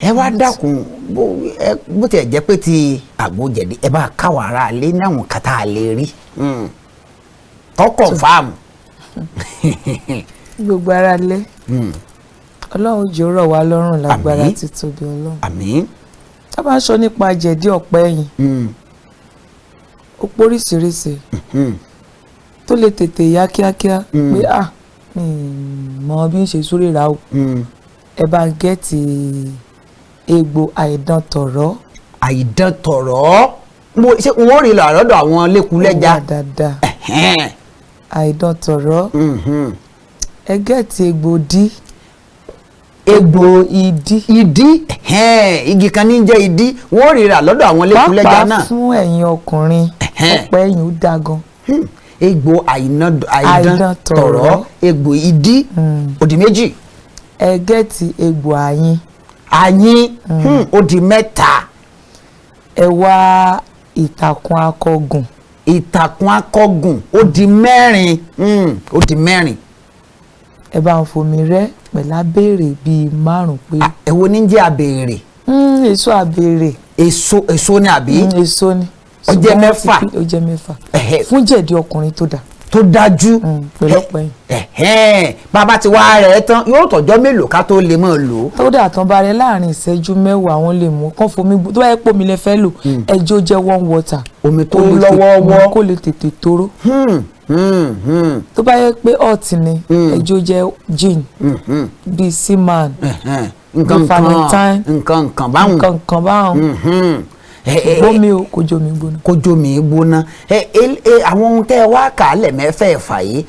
ẹ wá dákun bó tiẹ̀ jẹ́ pé ti àgbo jẹ̀dí ẹ bá káwọn ará ilé náwọn kàtà lè rí tọkọ̀ fáàmù. gbogbo ara lé ọlọ́run jẹ́ rọ̀ wá lọ́rùn lágbára títóbi ọlọ́run. àmín. tá a bá sọ nípa jẹ̀dí ọ̀pẹ ẹ̀yìn ó póríṣiríṣi tó lè tètè yá kíákíá pé mọ bí n ṣe súré ra o ẹ bá ń gẹ́ẹ̀tì egbò àìdán tọ̀rọ̀. àìdán tọ̀rọ̀ ṣé wọ́n rí lọ àrọ́dọ̀ àwọn lẹ́kùlẹ́já. ó wà dáadáa àìdán tọ̀rọ̀ ẹ gẹ́ẹ̀tì egbò dí. egbò ìdí igi kan ní jẹ́ ìdí wọ́n rí rà lọ́dọ̀ àwọn lẹ́kùlẹ́já náà. pàápàá fún ẹ̀yin ọkùnrin ọ̀pẹ ẹ̀yìn ó dáa gan. egbò àìdán tọ̀rọ̀ egbò ìdí òdì méjì. ẹ gẹ́ẹ̀tì egbò àyín òdì mẹ́ta. ẹ wá ìtàkùn akọgùn. ìtàkùn akọgùn òdì mẹ́rin. ẹ bá ń fomi rẹ́ pẹ̀lú abèrè bíi 5 pé. èwo ní jẹ́ abèrè. èso abèrè. èso ni àbí. èso ni. ó jẹ́ mẹ́fà. ó jẹ́ mẹ́fà. fún jẹ̀dí ọkùnrin tó dáa. tó dájú. pẹ̀lú ọ̀pẹ yìí. bàbá ti wá rẹ̀ tán yóò tọ́jọ́ mélòó ká tó lè mọ̀ lò. tó dà tán bá rẹ láàrin ìṣẹ́jú 10 àwọn lè mú kán fomi tó bá yẹ pé omi lẹ fẹ́ lò ẹjọ́ jẹ́ warm water. omi tó lọ́wọ́wọ́ kó lè tètè toró. tó bá yẹ pé hot ni ẹjọ́ jẹ́ gin bíi seaman bíi valentine nǹkan báwọn bómi o kó jómi gbóná. kó jómi gbóná àwọn ohun tẹ́ ẹ wá kà á lẹ̀ mẹ́fẹ̀ẹ̀fà yìí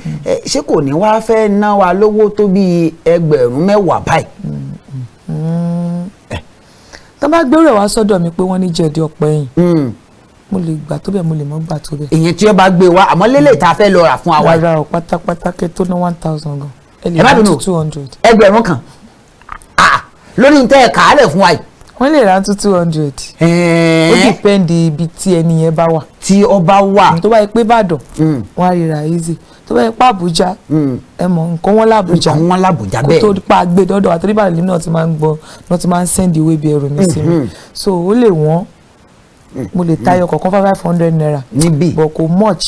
ṣé kò ní wá fẹ́ ná wa lówó tó bíi 10,000 báyìí. tó bá gbérò wá sọ́dọ̀ mi pé wọ́n ní jẹ̀dí ọ̀pẹ ẹ̀yìn mo lè gbà tó bẹ̀ mo lè mọ́ gbà tó bẹ̀. ìyẹn tí ó bá gbé wa àmọ́ lélẹ̀ tá a fẹ́ lọ rà fún wa. rárá o pátápátá kẹ́ tó ná 1,000 gan. ẹ lè rà tó 200. ẹgbẹ̀rún kan lórí tẹ́ ẹ kà á lẹ̀ fún wa yìí. wọ́n lè rà tó 200. ó dìpẹ́ndì ibi tí ẹni yẹn bá wà. tí ó bá wà. tó bá yẹ pé Ìbàdàn wọ́n á ríra easy tó bá yẹ pé Àbújá ẹ mọ̀ nǹkan wọn l'Àbújá. nǹkan wọn l'Àbújá bẹ́ẹ̀. kó tó pa gbé dọ́dọ̀ àtúrí Ìbàdàn náà ti máa ń gbọ́ náà ti máa ń sẹ́ndì ìwé ibi ẹrù mi sí mi so ó lè wọ́n mo lè tayọ kọ̀ọ̀kan 500 naira. níbí but kò much